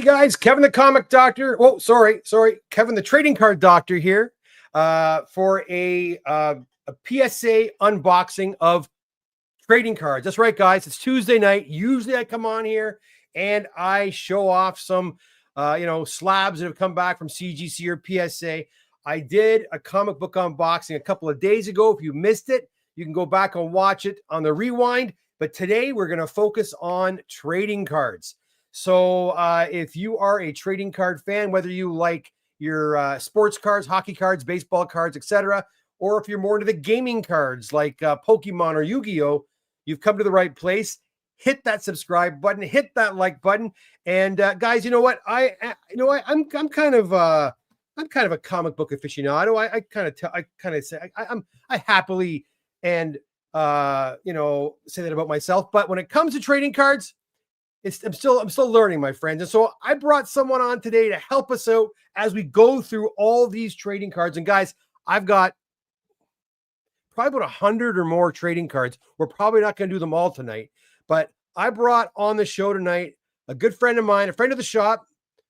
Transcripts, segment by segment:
guys, Kevin the Comic Doctor. Oh, sorry, Kevin the Trading Card Doctor here for a PSA unboxing of trading cards. That's right, guys. It's Tuesday night. Usually I come on here and I show off some, slabs that have come back from CGC or PSA. I did a comic book unboxing a couple of days ago. If you missed it, you can go back and watch it on the rewind. But today we're going to focus on trading cards. So if you are a trading card fan, whether you like your sports cards, hockey cards, baseball cards, etc., or if you're more into the gaming cards like Pokemon or Yu-Gi-Oh!, you've come to the right place. Hit that subscribe button, hit that like button, and guys, you know what? I'm kind of a comic book aficionado. I happily and say that about myself. But when it comes to trading cards, I'm still learning, my friends. And so I brought someone on today to help us out as we go through all these trading cards. And guys, I've got probably about 100 or more trading cards. We're probably not going to do them all tonight, but I brought on the show tonight a good friend of mine, a friend of the shop.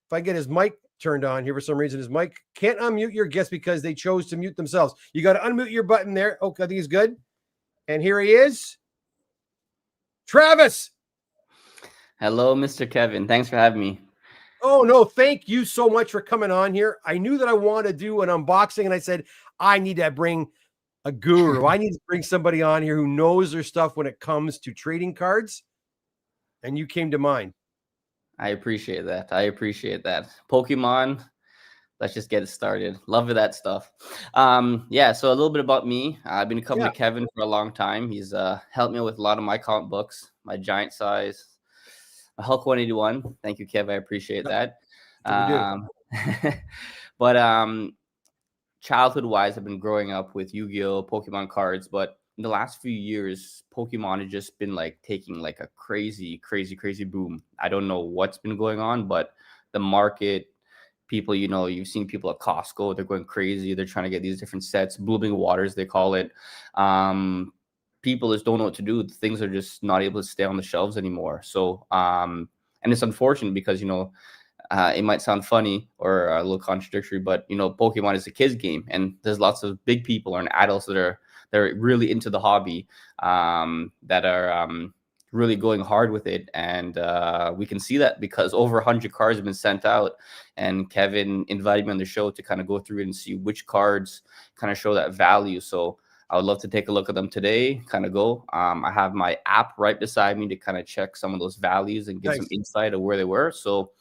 If I get his mic turned on here for some reason, his mic can't unmute your guest because they chose to mute themselves. You got to unmute your button there. Okay, I think he's good. And here he is, Travis. Hello, Mr. Kevin. Thanks for having me. Oh, no, thank you so much for coming on here. I knew that I wanted to do an unboxing, and I said, I need to bring a guru. I need to bring somebody on here who knows their stuff when it comes to trading cards, and you came to mind. I appreciate that. Pokemon, let's just get it started. Love that stuff. So a little bit about me. I've been coming to Kevin for a long time. He's helped me with a lot of my comic books, my giant size, my Hulk 181. Thank you, Kev. I appreciate that. But childhood-wise, I've been growing up with Yu-Gi-Oh! Pokemon cards, but in the last few years, Pokemon has just been taking a crazy boom. I don't know what's been going on, but the market, people, you've seen people at Costco, they're going crazy. They're trying to get these different sets, blooming waters, they call it. People just don't know what to do. Things are just not able to stay on the shelves anymore. So, and it's unfortunate because, it might sound funny or a little contradictory, but, Pokemon is a kid's game, and there's lots of big people and adults that are really into the hobby, that are really going hard with it. And we can see that because over 100 cards have been sent out, and Kevin invited me on the show to kind of go through it and see which cards kind of show that value. So I would love to take a look at them today, kind of go. I have my app right beside me to kind of check some of those values and get some insight of where they were. So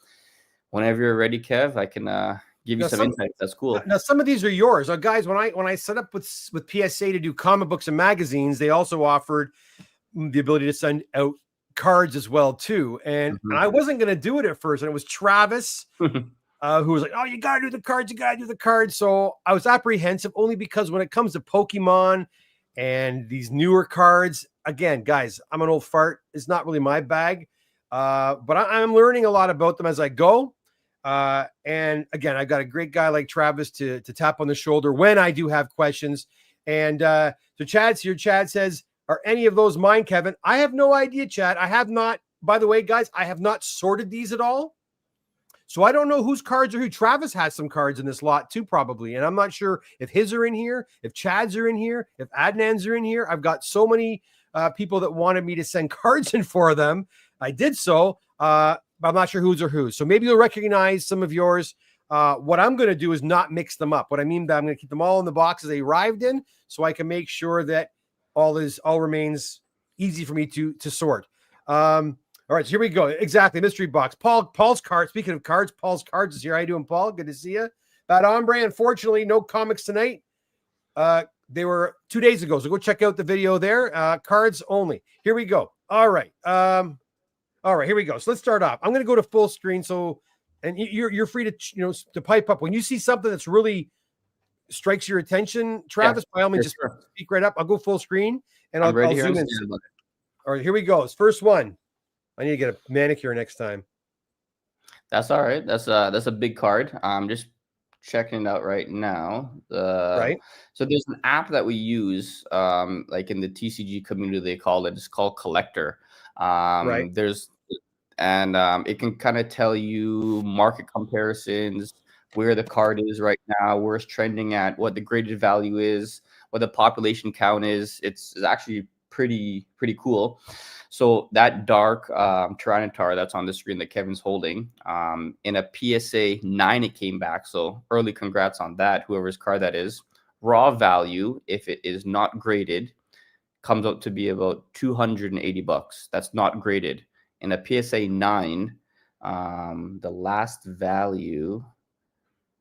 whenever you're ready, Kev, I can give you some insight. That's cool. Now, some of these are yours. Guys, when I set up with PSA to do comic books and magazines, they also offered the ability to send out cards as well, too. And I wasn't going to do it at first. And it was Travis who was like, oh, you got to do the cards. You got to do the cards. So I was apprehensive only because when it comes to Pokemon and these newer cards, again, guys, I'm an old fart. It's not really my bag. But I'm learning a lot about them as I go. And again, I've got a great guy like Travis to tap on the shoulder when I do have questions. And so Chad's here. Chad says, are any of those mine, Kevin? I have no idea, Chad. I have not, by the way, guys, I have not sorted these at all. So I don't know whose cards are who. Travis has some cards in this lot too, probably. And I'm not sure if his are in here, if Chad's are in here, if Adnan's are in here. I've got so many people that wanted me to send cards in for them. I did so, but I'm not sure whose are whose. So maybe you'll recognize some of yours. What I'm going to do is not mix them up. What I mean by I'm going to keep them all in the boxes they arrived in, so I can make sure that all remains easy for me to sort. All right, so here we go. Exactly, mystery box. Paul's card. Speaking of cards, Paul's cards is here. How you doing, Paul? Good to see you. Bad Hombre, unfortunately, no comics tonight. They were 2 days ago, so go check out the video there. Cards only. Here we go. All right. All right, here we go. So let's start off. I'm going to go to full screen. So, and you're free to pipe up when you see something that's really strikes your attention, Travis. By all means, just speak right up. I'll go full screen and I'll zoom in. All right, here we go. It's first one. I need to get a manicure next time. That's all right. That's a big card. I'm just checking it out right now. Right. So there's an app that we use, like in the TCG community, they call it. It's called Collector. Right. There's and it can kind of tell you market comparisons, where the card is right now, where it's trending at, what the graded value is, what the population count is. It's actually pretty cool. So that dark Tyranitar that's on the screen that Kevin's holding, in a PSA 9, it came back. So early congrats on that, whoever's card that is. Raw value, if it is not graded, comes out to be about $280. That's not graded. In a PSA 9, the last value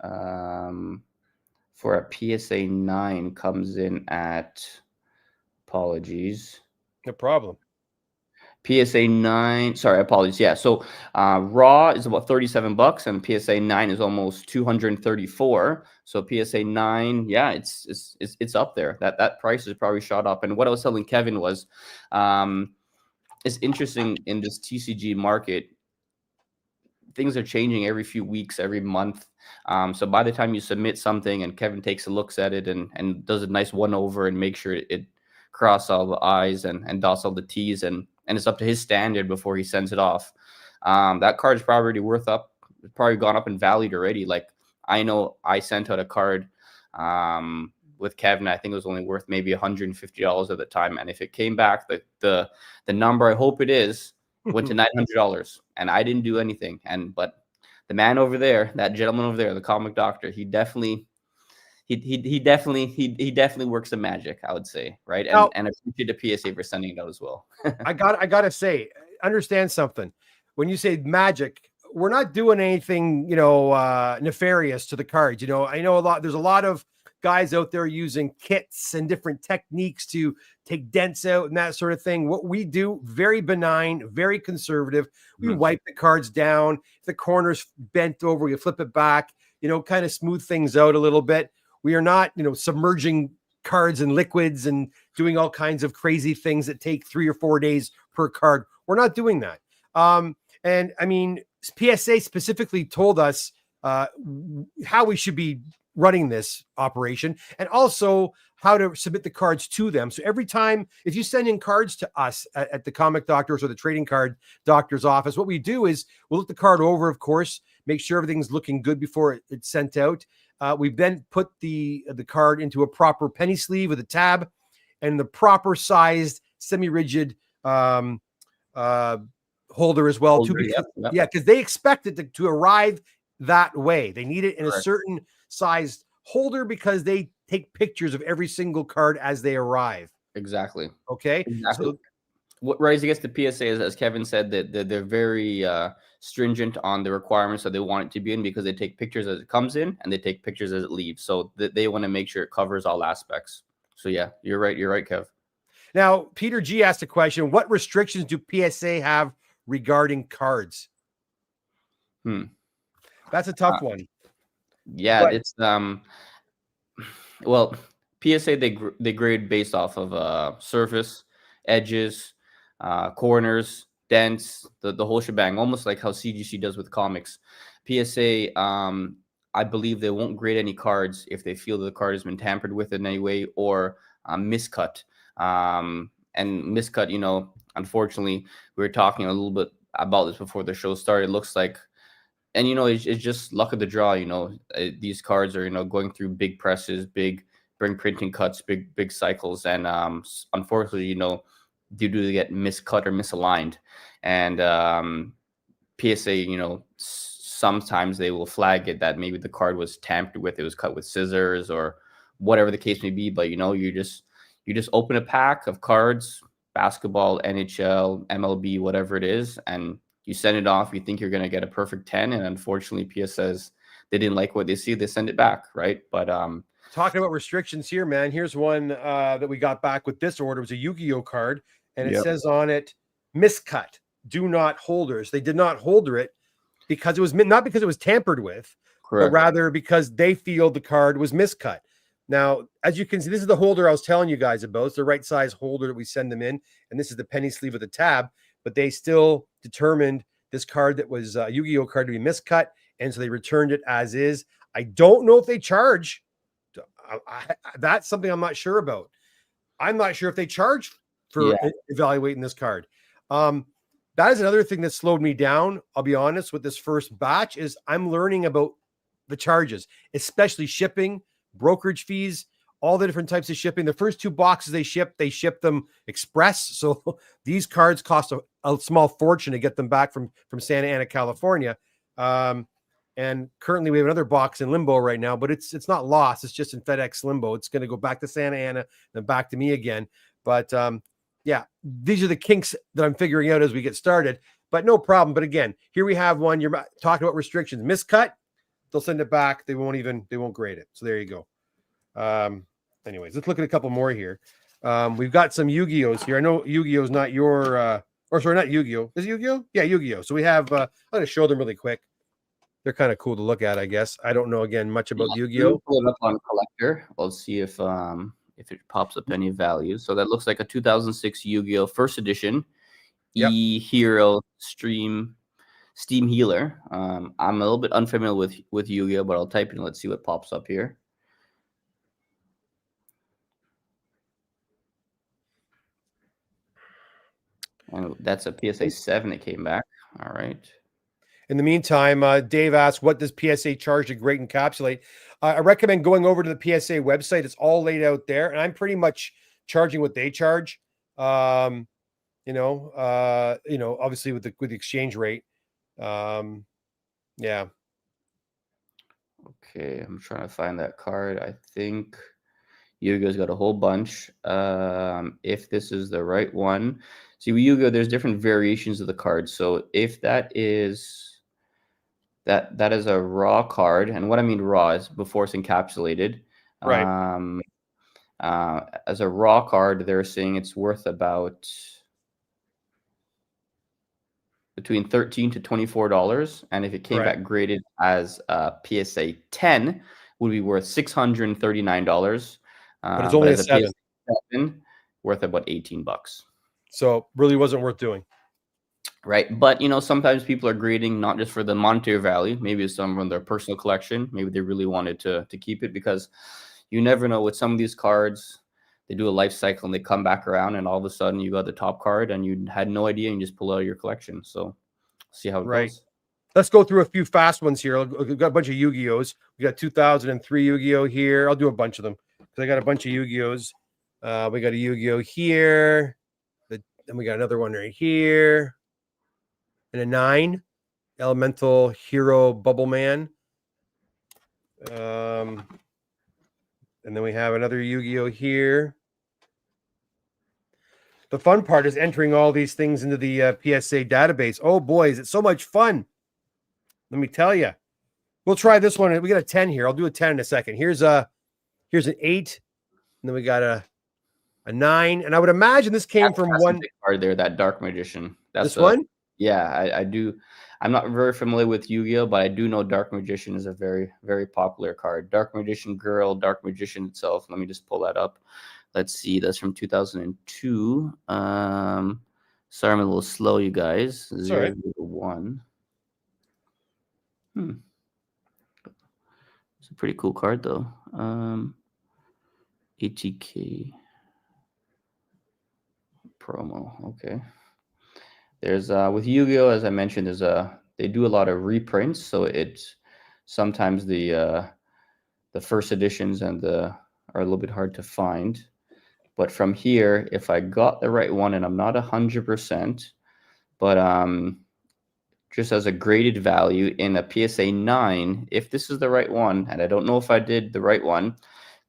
for a PSA 9 comes in at, apologies. No problem. PSA 9, sorry, apologies. Yeah, so raw is about $37 and PSA 9 is almost 234. So PSA 9, yeah, it's up there. That price is probably shot up. And what I was telling Kevin was, it's interesting in this TCG market. Things are changing every few weeks, every month. So by the time you submit something and Kevin takes a look at it and does a nice one over and make sure it cross all the I's and dots all the T's and it's up to his standard before he sends it off. That card is probably probably gone up in value already. Like, I know I sent out a card with Kevin. I think it was only worth maybe $150 at the time. And if it came back, the number I hope it is went to $900, and I didn't do anything. But the man over there, that gentleman over there, the comic doctor, he definitely works the magic, I would say, right? And I appreciate the PSA for sending it out as well. I gotta say, understand something. When you say magic, we're not doing anything, nefarious to the cards. I know there's a lot of guys out there using kits and different techniques to take dents out and that sort of thing. What we do, very benign, very conservative. We wipe the cards down. If the corner's bent over, we flip it back, kind of smooth things out a little bit. We are not, submerging cards in liquids and doing all kinds of crazy things that take 3 or 4 days per card. We're not doing that. And I mean, PSA specifically told us how we should be running this operation and also how to submit the cards to them. So every time, if you send in cards to us at the comic doctors or the trading card doctor's office, what we do is we'll look the card over, of course, make sure everything's looking good before it's sent out. We then put the card into a proper penny sleeve with a tab and the proper sized semi-rigid holder as well. Because they expect it to arrive that way. They need it in a certain sized holder because they take pictures of every single card as they arrive. Exactly. Okay. Exactly. So, what rise against the PSA is, as Kevin said, that they're very stringent on the requirements that they want it to be in, because they take pictures as it comes in and they take pictures as it leaves. So they want to make sure it covers all aspects. So yeah, you're right. You're right, Kev. Now, Peter G asked a question: what restrictions do PSA have regarding cards? That's a tough one. Yeah, but it's well, PSA they grade based off of surface, edges, corners, dents, the whole shebang, almost like how CGC does with comics. PSA, I believe they won't grade any cards if they feel that the card has been tampered with in any way or miscut. And miscut, unfortunately, we were talking a little bit about this before the show started. It looks like, and it's just luck of the draw. These cards are going through big presses, big printing cuts, big cycles, and unfortunately, due to get miscut or misaligned, and PSA, sometimes they will flag it that maybe the card was tampered with, it was cut with scissors or whatever the case may be. But you just open a pack of cards, basketball, NHL, MLB, whatever it is, and you send it off. You think you're going to get a perfect 10, and unfortunately, PS says they didn't like what they see. They send it back, right? But talking about restrictions here, man. Here's one that we got back with this order. It was a Yu-Gi-Oh card, and it says on it, miscut, do not holders. They did not holder it because it was not because it was tampered with, but rather because they feel the card was miscut. Now, as you can see, this is the holder I was telling you guys about. It's the right size holder that we send them in, and this is the penny sleeve with the tab. But they still determined this card that was a Yu-Gi-Oh card to be miscut, and so they returned it as is. I don't know if they charge. That's something I'm not sure about. I'm not sure if they charge for evaluating this card. that is another thing that slowed me down. I'll be honest with this first batch is I'm learning about the charges, especially shipping, brokerage fees, all the different types of shipping. The first 2 boxes they ship them express. So these cards cost a small fortune to get them back from Santa Ana, California. And currently we have another box in limbo right now, but it's not lost. It's just in FedEx limbo. It's going to go back to Santa Ana, then back to me again. But yeah, these are the kinks that I'm figuring out as we get started, but no problem. But again, here we have one. You're talking about restrictions, miscut. They'll send it back. They won't grade it. So there you go. Anyways, let's look at a couple more here. We've got some Yu-Gi-Ohs here. I know Yu-Gi-Oh's not your, or sorry, not Yu-Gi-Oh. Is it Yu-Gi-Oh? Yeah, Yu-Gi-Oh. So we have, I'm going to show them really quick. They're kind of cool to look at, I guess. I don't know, again, much about Yu-Gi-Oh. Pull it up on collector. We'll see if it pops up any values. So that looks like a 2006 Yu-Gi-Oh! First edition E-Hero Steam Healer. I'm a little bit unfamiliar with Yu-Gi-Oh, but I'll type in. Let's see what pops up here. And that's a PSA 7 that came back. All right. In the meantime, Dave asks, what does PSA charge to grade encapsulate? I recommend going over to the PSA website. It's all laid out there, and I'm pretty much charging what they charge. Obviously with the exchange rate. Yeah. Okay, I'm trying to find that card. I think Yu-Gi-Oh's got a whole bunch. If this is the right one, see with Yu-Gi-Oh, there's different variations of the card. So if that is that is a raw card, and what I mean raw is before it's encapsulated. Right. As a raw card, they're saying it's worth about between $13 to $24, and if it came back graded as PSA 10, would be worth $639. But it's only a 7. PSA 7 worth about $18. So really wasn't worth doing. Right. But, sometimes people are grading not just for the monetary value. Maybe it's some from their personal collection. Maybe they really wanted to keep it, because you never know with some of these cards. They do a life cycle and they come back around, and all of a sudden you got the top card and you had no idea, and you just pull out of your collection. So see how it goes. Let's go through a few fast ones here. We've got a bunch of Yu-Gi-Ohs. We got 2003 Yu-Gi-Oh here. I'll do a bunch of them because I got a bunch of Yu-Gi-Ohs. We got a Yu-Gi-Oh here. Then we got another one right here. And a 9 Elemental Hero Bubble Man. And then we have another Yu-Gi-Oh here. The fun part is entering all these things into the PSA database. Oh, boy, is it so much fun. Let me tell you. We'll try this one. We got a 10 here. I'll do a 10 in a second. Here's an 8. And then we got a 9. And I would imagine this came from one card there, that Dark Magician. That's this one? Yeah, I do. I'm not very familiar with Yu-Gi-Oh, but I do know Dark Magician is a very, very popular card. Dark Magician Girl, Dark Magician itself. Let me just pull that up. Let's see. That's from 2002. Sorry, I'm a little slow, you guys. 0 to 1. It's a pretty cool card, though. ATK promo. Okay. There's with Yu-Gi-Oh, as I mentioned, they do a lot of reprints, so it's sometimes the first editions and are a little bit hard to find. But from here, if I got the right one, and I'm not 100%, but just as a graded value in a PSA 9, if this is the right one, and I don't know if I did the right one,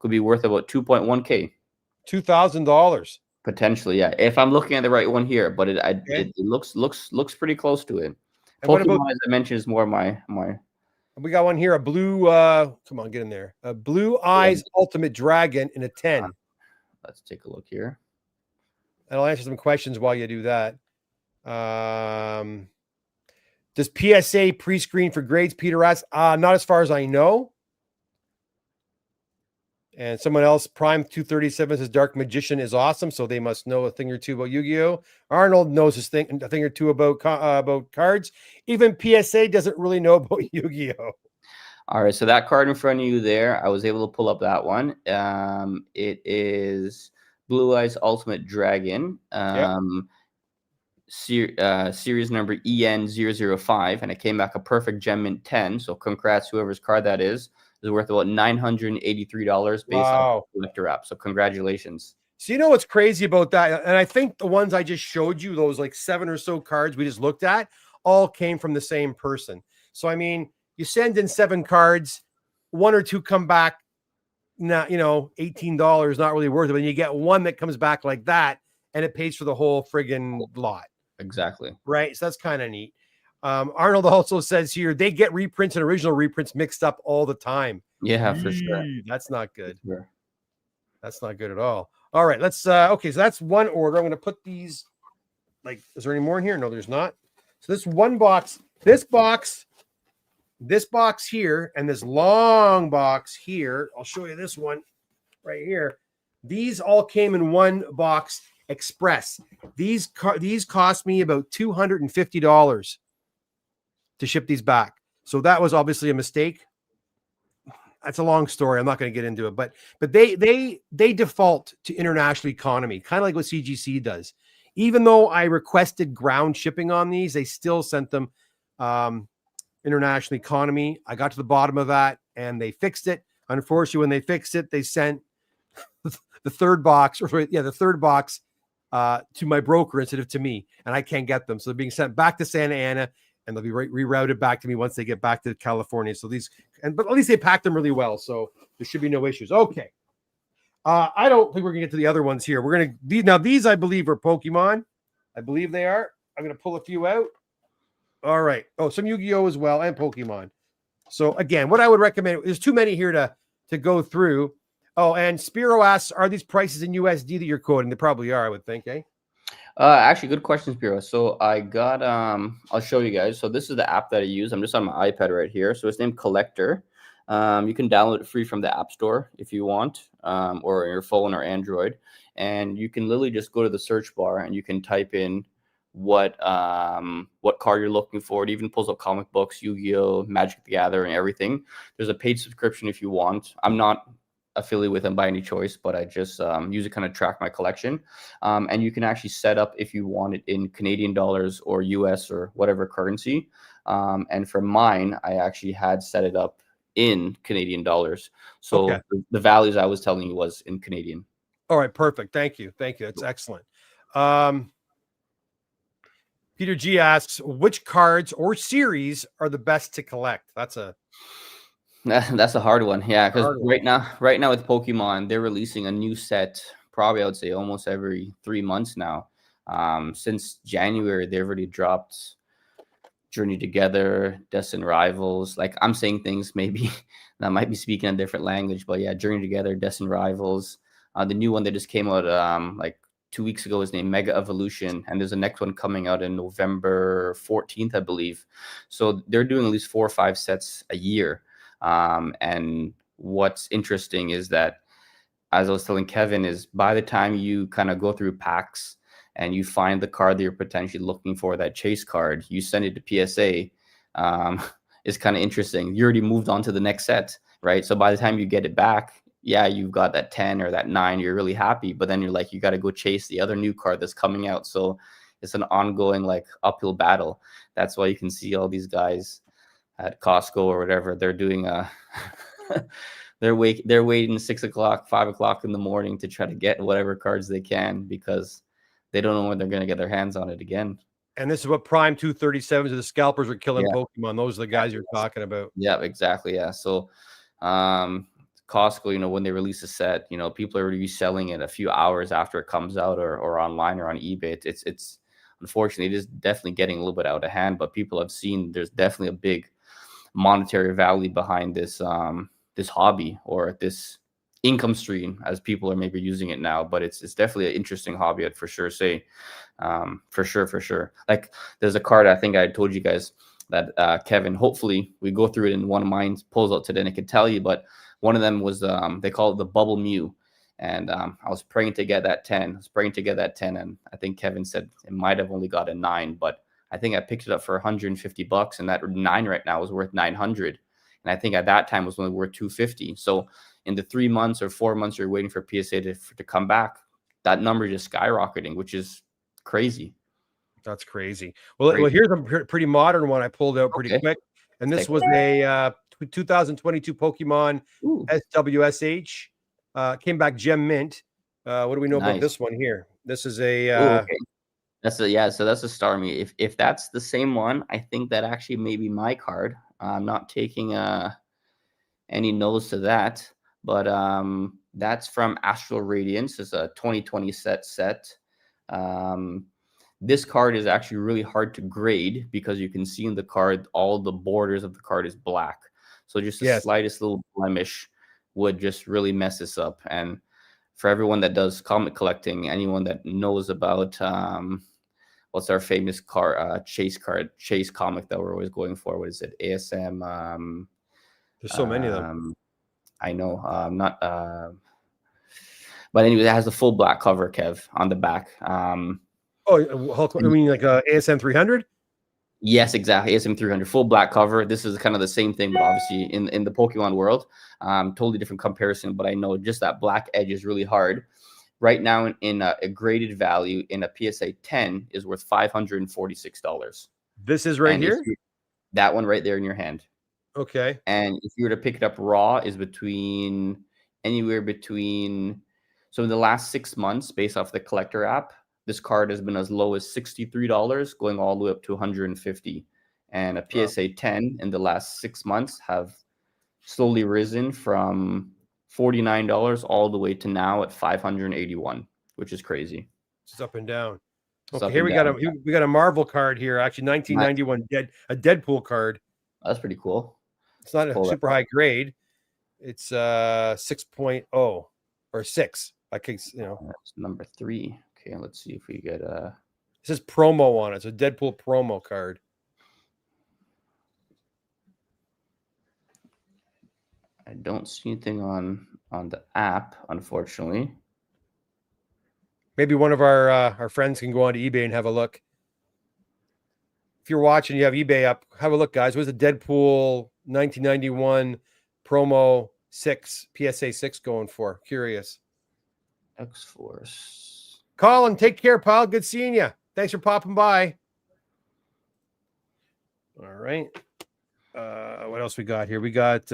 could be worth about $2.1K. $2,000. Potentially, yeah. If I'm looking at the right one here, but it looks pretty close to it. And Pokemon, as I mentioned, is more my. We got one here, a blue. Come on, get in there. A Blue Eyes Ultimate Dragon in a 10. Let's take a look here. And I'll answer some questions while you do that. Does PSA pre-screen for grades, Peter asks? Not as far as I know. And someone else, Prime 237, says Dark Magician is awesome, so they must know a thing or two about Yu-Gi-Oh. Arnold knows a thing or two about cards. Even PSA doesn't really know about Yu-Gi-Oh. All right, so that card in front of you there, I was able to pull up that one. It is Blue Eyes Ultimate Dragon. series number EN005, and it came back a perfect gem mint 10. So congrats, whoever's card that is worth about $983 based on the collector app. So congratulations. So you know what's crazy about that? And I think the ones I just showed you, those like 7 or so cards we just looked at, all came from the same person. So I mean, you send in 7 cards, 1 or 2 come back, not, you know, $18, not really worth it. But you get one that comes back like that, and it pays for the whole friggin' lot. Exactly. Right. So that's kind of neat. Arnold also says here they get reprints and original reprints mixed up all the time. Yeah, for sure. That's not good. Sure. That's not good at all. All right, let's okay, so that's one order. I'm going to put these, like, is there any more in here? No, there's not. So this one box, this box here, and this long box here. I'll show you this one right here. These all came in one box express. These cost me about $250 to ship these back. So that was obviously a mistake. That's a long story. I'm not going to get into it, but they default to international economy, kind of like what CGC does. Even though I requested ground shipping on these, they still sent them international economy. I got to the bottom of that and they fixed it. Unfortunately, when they fixed it, they sent the third box, to my broker instead of to me, and I can't get them. So they're being sent back to Santa Ana, and they'll be rerouted back to me once they get back to California. So but at least they packed them really well, so there should be no issues. Okay. I don't think we're gonna get to the other ones here. These I believe are Pokemon. I believe they are. I'm gonna pull a few out. All right. Oh, some Yu-Gi-Oh as well and Pokemon. So again, what I would recommend, there's too many here to go through. Oh, and Spiro asks, are these prices in USD that you're quoting? They probably are, I would think, eh? Actually, good question, Spiro. So I got, I'll show you guys. So this is the app that I use. I'm just on my iPad right here. So it's named Collector. You can download it free from the App Store if you want, or your phone or Android. And you can literally just go to the search bar and you can type in what card you're looking for. It even pulls up comic books, Yu-Gi-Oh, Magic the Gathering, everything. There's a paid subscription if you want. I'm not affiliate with them by any choice, but I just use it kind of track my collection. And you can actually set up if you want it in Canadian dollars or US or whatever currency. And for mine, I actually had set it up in Canadian dollars. So okay. The values I was telling you was in Canadian. All right, perfect. Thank you. That's excellent. Peter G asks, which cards or series are the best to collect? That's a hard one. Yeah, because right now with Pokemon, they're releasing a new set probably, I would say, almost every 3 months now. Since January, they've already dropped Journey Together, Destined Rivals. Like, I'm saying things maybe that might be speaking a different language, but yeah, Journey Together, Destined Rivals. The new one that just came out like 2 weeks ago is named Mega Evolution, and there's a next one coming out in November 14th, I believe. So they're doing at least 4 or 5 sets a year. And what's interesting is that, as I was telling Kevin, is by the time you kind of go through packs and you find the card that you're potentially looking for, that chase card, you send it to PSA. It's kind of interesting. You already moved on to the next set, right? So by the time you get it back, yeah, you've got that 10 or that 9, you're really happy, but then you're like, you got to go chase the other new card that's coming out. So it's an ongoing, like, uphill battle. That's why you can see all these guys at Costco or whatever, they're doing they're waiting 6 o'clock, 5 o'clock in the morning to try to get whatever cards they can, because they don't know when they're going to get their hands on it again. And this is what Prime 237s of the scalpers are killing Pokemon. Those are the guys you're talking about. Yeah, exactly. Yeah. So Costco, when they release a set, people are reselling it a few hours after it comes out, or online or on eBay. It's unfortunately, it is definitely getting a little bit out of hand, but people have seen there's definitely a big monetary value behind this this hobby, or this income stream, as people are maybe using it now. But it's definitely an interesting hobby, I'd for sure say. For sure. Like, there's a card I think I told you guys that Kevin, hopefully we go through it in one of mine pulls out today and I could tell you, but one of them was they call it the Bubble Mew. And I was praying to get that 10. And I think Kevin said it might have only got a 9, but I think I picked it up for $150, and that 9 right now is worth $900. And I think at that time was only worth $250. So in the 3 months or 4 months you're waiting for PSA to come back, that number is just skyrocketing, which is crazy. That's crazy. Well, Crazy. here's a pretty modern one I pulled out pretty Okay. quick. And this Take was a 2022 Pokemon Ooh, SWSH. Came back gem mint. What do we know about nice. this one here? This is Ooh, a okay. That's a yeah. So that's a Starmie. If that's the same one, I think that actually may be my card. I'm not taking any notes to that, but that's from Astral Radiance. It's a 2020 set. Um, this card is actually really hard to grade because you can see in the card all the borders of the card is black. So just the yes. slightest little blemish would just really mess this up. And for everyone that does comic collecting, anyone that knows about what's our famous chase comic that we're always going for? What is it? ASM. There's so many of them. I know. Not. But anyway, it has the full black cover, Kev, on the back. Hulk, I mean, like ASM 300. Yes, exactly. ASM 300, full black cover. This is kind of the same thing, but obviously in the Pokemon world, totally different comparison. But I know just that black edge is really hard. Right now, in a graded value in a PSA 10 is worth $546. This is right here. That one right there in your hand. Okay. And if you were to pick it up raw, is anywhere between. So in the last 6 months, based off the collector app, this card has been as low as $63, going all the way up to $150. And a PSA 10 in the last 6 months have slowly risen from $49 all the way to now at $581, which is crazy. It's up and down. It's okay, here we got a Marvel card here. Actually, 1991 a Deadpool card. That's pretty cool. It's not a super high grade. It's 6.0 or 6. I could, That's number 3. Okay, let's see if we get It says promo on it. It's a Deadpool promo card. I don't see anything on the app, unfortunately. Maybe one of our friends can go onto eBay and have a look. If you're watching, you have eBay up. Have a look, guys. What's the Deadpool 1991 promo 6 PSA 6 going for? Curious. X-Force. Colin, take care, pal. Good seeing you. Thanks for popping by. All right. What else we got here? We got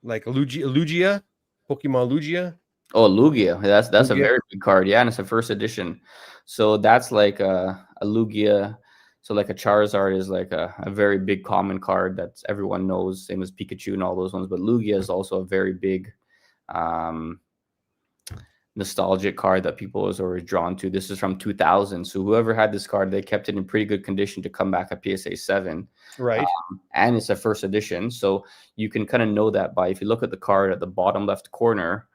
like Lugia, Pokemon Lugia. Oh, Lugia. That's a very good card. Yeah, and it's a first edition. So that's like a Lugia. So like a Charizard is like a very big common card that everyone knows, same as Pikachu and all those ones. But Lugia is also a very big nostalgic card that people was always drawn to. This is from 2000. So whoever had this card, they kept it in pretty good condition to come back at PSA 7. Right. And it's a first edition. So you can kind of know that by, if you look at the card at the bottom left corner,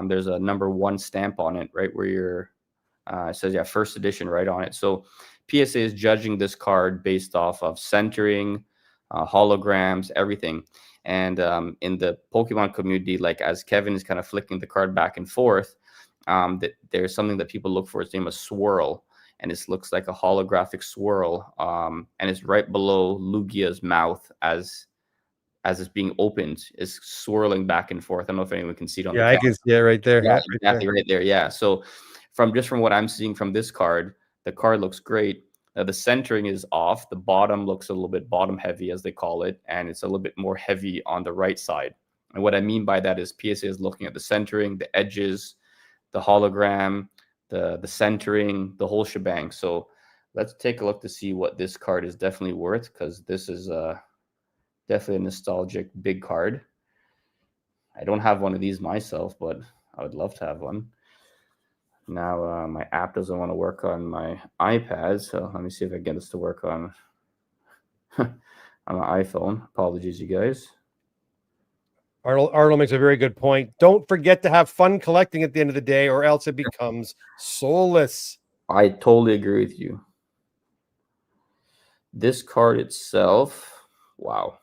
there's a number 1 stamp on it, right where you're, it says, first edition right on it. So PSA is judging this card based off of centering, holograms, everything. And in the Pokemon community, like as Kevin is kind of flicking the card back and forth, that there's something that people look for. It's named a swirl, and it looks like a holographic swirl, and it's right below Lugia's mouth as it's being opened, is swirling back and forth. I don't know if anyone can see it on the camera. I can see it right there. Yeah, exactly right there. Yeah. So from what I'm seeing from this card, the card looks great. The centering is off. The bottom looks a little bit bottom heavy, as they call it, and it's a little bit more heavy on the right side. And what I mean by that is PSA is looking at the centering, the edges, the hologram, the centering, the whole shebang. So let's take a look to see what this card is definitely worth, because this is definitely a nostalgic big card. I don't have one of these myself, but I would love to have one. Now my app doesn't want to work on my iPad, so let me see if I get this to work on on my iPhone. Apologies, you guys. Arnold makes a very good point. Don't forget to have fun collecting at the end of the day, or else it becomes soulless. I totally agree with you. This card itself, wow.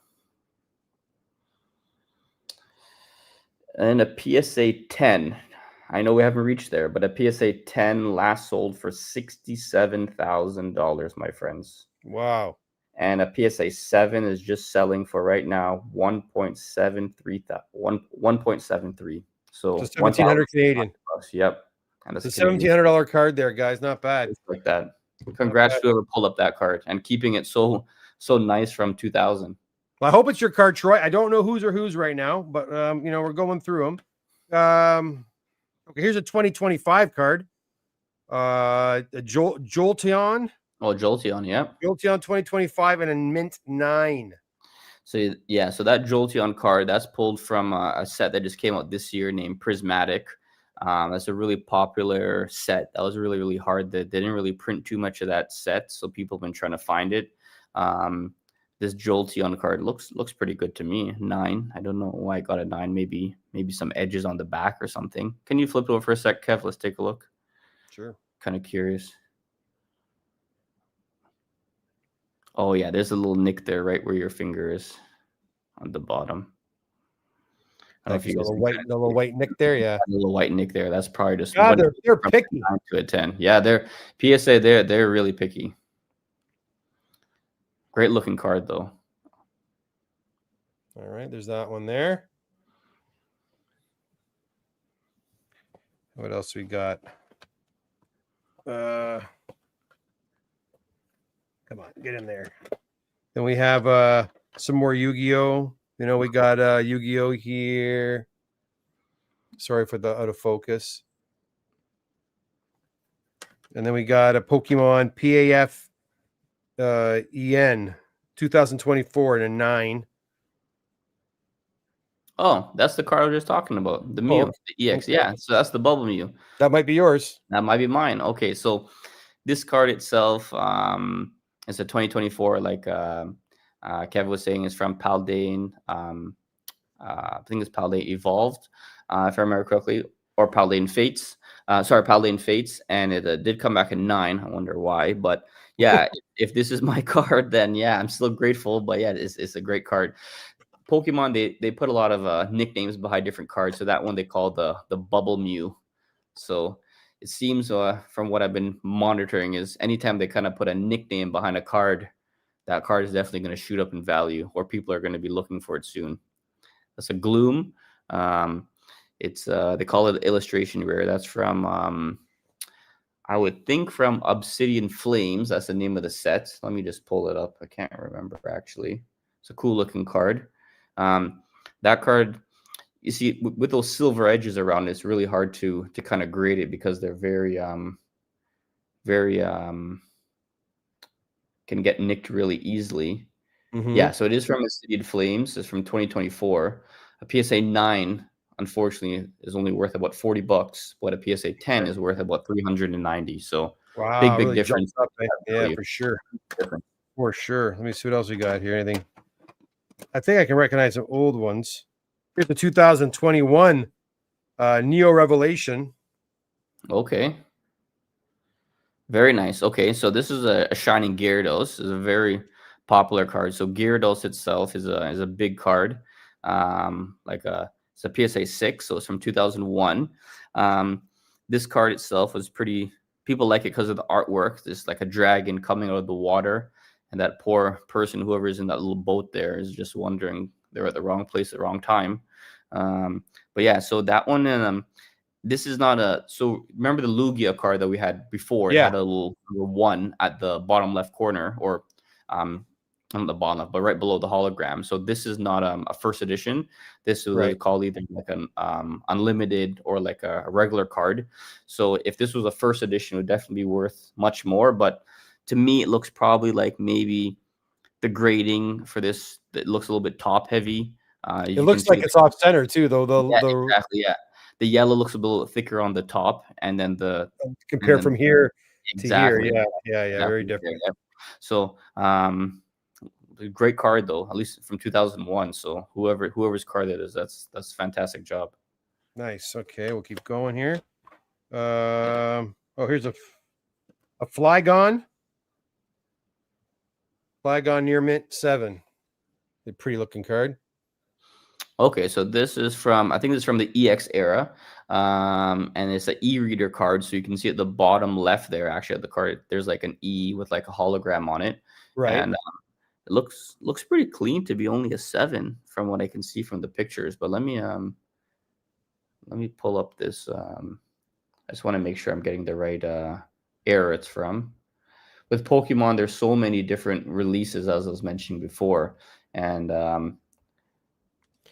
And a PSA 10. I know we haven't reached there, but a PSA 10 last sold for $67,000, my friends. Wow. And a PSA 7 is just selling for right now 1.73. So 1,700 Canadian. Yep. And it's a $1,700 card there, guys. Not bad. Just like that. Congrats to whoever pulled up that card and keeping it so nice from 2000. Well, I hope it's your card, Troy. I don't know who's right now, but we're going through them. Okay, here's a 2025 card. Jolteon. Oh, Jolteon, yeah. Jolteon 2025 and a mint 9. So yeah, so that Jolteon card, that's pulled from a set that just came out this year named Prismatic. That's a really popular set. That was really, really hard. They didn't really print too much of that set, so people have been trying to find it. This Jolteon card looks pretty good to me. 9. I don't know why I got a 9. Maybe some edges on the back or something. Can you flip it over for a sec, Kev? Let's take a look. Sure. Kind of curious. Oh yeah, there's a little nick there, right where your finger is on the bottom. I don't know if you the little white nick there, yeah. A little white nick there. That's probably just they're picky. To a 10. Yeah, they're PSA. They're really picky. Great looking card though. All right, there's that one there. What else we got? Come on, get in there. Then we have some more Yu-Gi-Oh. We got Yu-Gi-Oh here. Sorry for the out of focus. And then we got a Pokemon PAF EN 2024 and a 9. Oh, that's the card I was just talking about. The Mew, the EX. Okay. Yeah, so that's the Bubble Mew. That might be yours. That might be mine. Okay, so this card itself is a 2024, like Kevin was saying, is from Paldean. I think it's Paldean Evolved, if I remember correctly, or Paldean Fates. Paldean Fates, and it did come back at 9. I wonder why, but yeah, if this is my card, then yeah, I'm still grateful. But yeah, it's a great card. Pokemon, they put a lot of nicknames behind different cards. So that one they call the Bubble Mew. So it seems from what I've been monitoring is anytime they kind of put a nickname behind a card, that card is definitely going to shoot up in value, or people are going to be looking for it soon. That's a Gloom. It's they call it illustration rare. That's from I would think from Obsidian Flames. That's the name of the set. Let me just pull it up. I can't remember actually. It's a cool looking card. That card, you see, with those silver edges around it, it's really hard to kind of grade it because they're very can get nicked really easily. Mm-hmm. Yeah, so it is from Obsidian Flames. It's from 2024. A PSA 9, unfortunately, is only worth about $40, but a PSA 10 is worth about $390. So wow, big really difference. Up, yeah, for sure. For sure. Let me see what else we got here. Anything? I think I can recognize some old ones. Here's the 2021 Neo Revelation. Okay. Very nice. Okay, so this is a Shining Gyarados. This is a very popular card. So Gyarados itself is a big card. It's a PSA 6, so it's from 2001. This card itself was pretty. People like it because of the artwork. There's like a dragon coming out of the water. And that poor person, whoever's in that little boat there, is just wondering they're at the wrong place at the wrong time. But yeah, so that one, and this is not a. So remember the Lugia card that we had before? Yeah. It had a little 1 at the bottom left corner, or on the bottom left, but right below the hologram. So this is not a first edition. This is what they call either like an unlimited or like a regular card. So if this was a first edition, it would definitely be worth much more. But to me, it looks probably like maybe the grading for this, it looks a little bit top heavy. It looks like it's off center too, though. Exactly, yeah. The yellow looks a little thicker on the top, and then compare from here to here. Yeah, very different. Yeah. So, great card though, at least from 2001. So whoever's card that is, that's a fantastic job. Nice. Okay, we'll keep going here. Here's a Flygon. Flygon near mint 7. A pretty looking card. Okay, so this is from, I think this is from the EX era, and it's an e-reader card. So you can see at the bottom left there, actually at the card, there's like an E with like a hologram on it. Right. And it looks pretty clean to be only a 7 from what I can see from the pictures. But let me pull up this. I just want to make sure I'm getting the right era it's from. with Pokemon, there's so many different releases, as I was mentioning before, and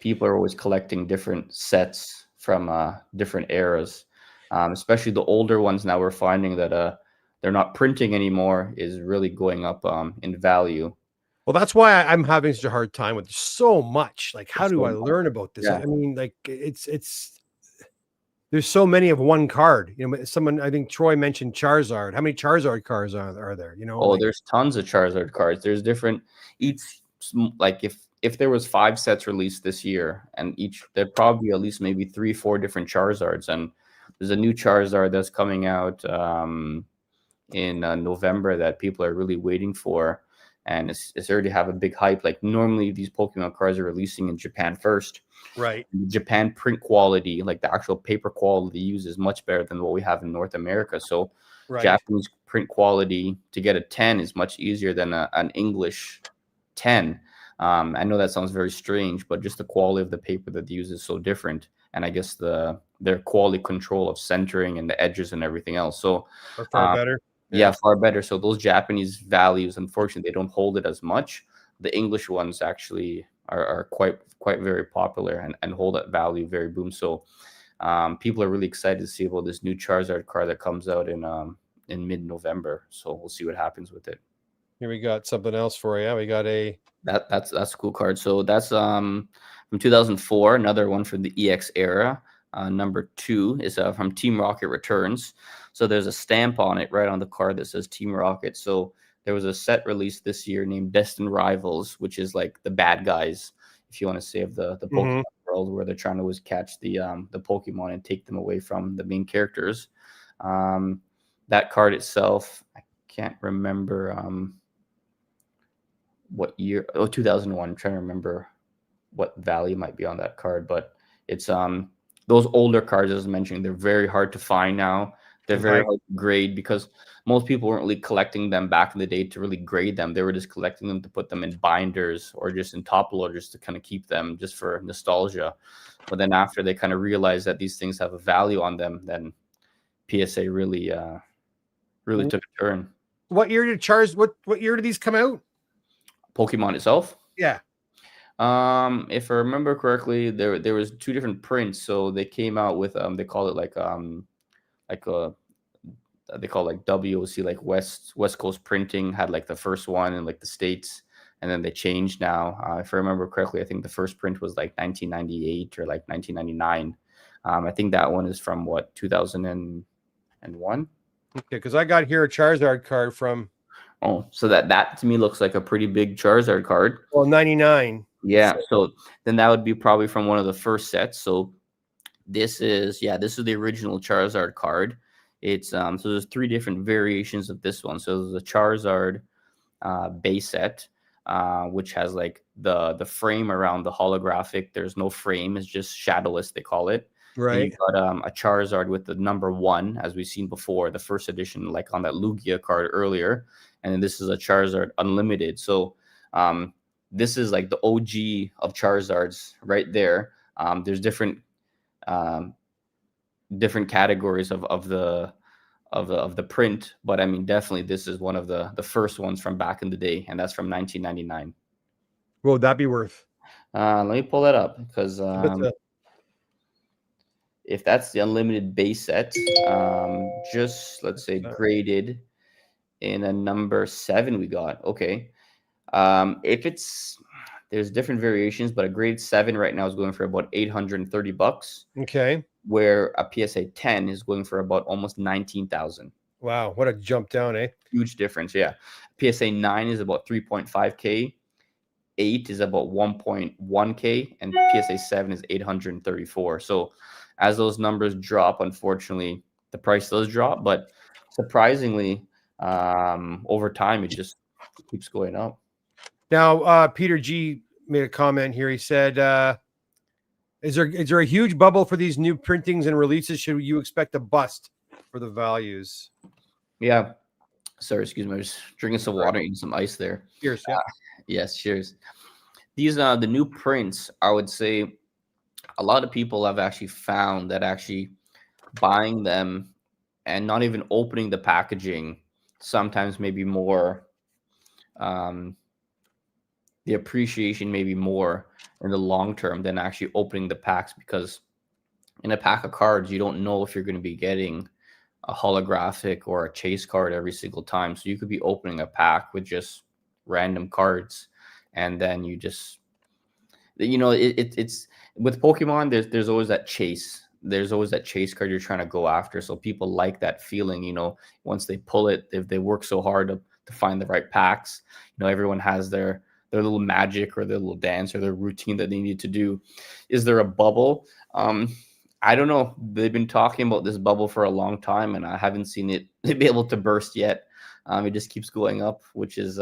people are always collecting different sets from different eras. Especially the older ones now, we're finding that they're not printing anymore is really going up in value. Well, that's why I'm having such a hard time with so much. Like, how do So I learn about this? yeah. I mean, like, it's there's so many of one card. You know, someone, I think Troy mentioned Charizard. How many Charizard cards are there? You know, Oh, like, there's tons of Charizard cards. There's different each like if there was 5 sets released this year, and each there'd probably be at least maybe 3, 4 different Charizards, and there's a new Charizard that's coming out in November that people are really waiting for, and it's already have a big hype. Like normally these Pokemon cards are releasing in Japan first. right, Japan print quality, like the actual paper quality used, is much better than what we have in North America. So right. Japanese print quality to get a 10 is much easier than an English 10. I know that sounds very strange, but just the quality of the paper that they use is so different. And I guess their quality control of centering and the edges and everything else. So Are far um, better. yeah, far better. So those Japanese values, unfortunately, they don't hold it as much. The English ones actually are quite very popular and hold that value very boom. So people are really excited to see about this new Charizard card that comes out in mid-November. So we'll see what happens with it. Here we got something else for you. We got a That's a cool card. So that's from 2004, another one from the EX era. Number 2 is from Team Rocket Returns. So there's a stamp on it right on the card that says Team Rocket. So there was a set released this year named Destined Rivals, which is like the bad guys, if you want to say, of the Pokemon world, where they're trying to always catch the Pokemon and take them away from the main characters. That card itself, I can't remember what year. Oh, 2001. I'm trying to remember what value might be on that card, but it's those older cards, as I mentioned, they're very hard to find now. They're very hard to grade because most people weren't really collecting them back in the day to really grade them. They were just collecting them to put them in binders or just in top loaders to kind of keep them just for nostalgia. But then after they kind of realized that these things have a value on them, then PSA really took a turn. what year did what year did these come out? Pokemon itself. Yeah. If I remember correctly, there was 2 different prints. So they came out with they call it like a they call it like WOC, like West Coast Printing had like the first one in like the States, and then they changed now. If I remember correctly, I think the first print was like 1998 or like 1999. I think that one is from what, 2001. Okay, because I got here a Charizard card from Oh, so that to me looks like a pretty big Charizard card. 99. Yeah, so then that would be probably from one of the first sets. So this is the original Charizard card. It's so there's 3 different variations of this one. So there's a Charizard base set, which has like the frame around the holographic. There's no frame; it's just shadowless, they call it. Then you got a Charizard with the number 1, as we've seen before, the first edition, like on that Lugia card earlier. And then this is a Charizard Unlimited. So this is like the OG of Charizards right there. There's different categories of the print, but I mean, definitely this is one of the first ones from back in the day, and that's from 1999. What would that be worth? Let me pull that up because if that's the unlimited base set, just let's say graded in a number 7 we got. Okay. If there's different variations, but a grade 7 right now is going for about $830. Okay. Where a PSA 10 is going for about almost 19,000. Wow, what a jump down, eh? Huge difference, yeah. PSA 9 is about 3.5K, 8 is about 1.1K, and PSA 7 is 834. So as those numbers drop, unfortunately, the price does drop, but surprisingly, over time, it just keeps going up. Now, Peter G made a comment here. He said, is there a huge bubble for these new printings and releases? Should you expect a bust for the values? Yeah. Sorry, excuse me. I was drinking some water, eating some ice there. Cheers. Yeah. Yes, cheers. These the new prints, I would say a lot of people have actually found that actually buying them and not even opening the packaging sometimes maybe more, the appreciation maybe more in the long term than actually opening the packs, because in a pack of cards, you don't know if you're going to be getting a holographic or a chase card every single time. So you could be opening a pack with just random cards, and then you just, it's with Pokemon. There's always that chase. There's always that chase card you're trying to go after. So people like that feeling. Once they pull it, if they work so hard to find the right packs. Everyone has their little magic or their little dance or their routine that they need to do. Is there a bubble? I don't know. They've been talking about this bubble for a long time, and I haven't seen it be able to burst yet. It just keeps going up, which is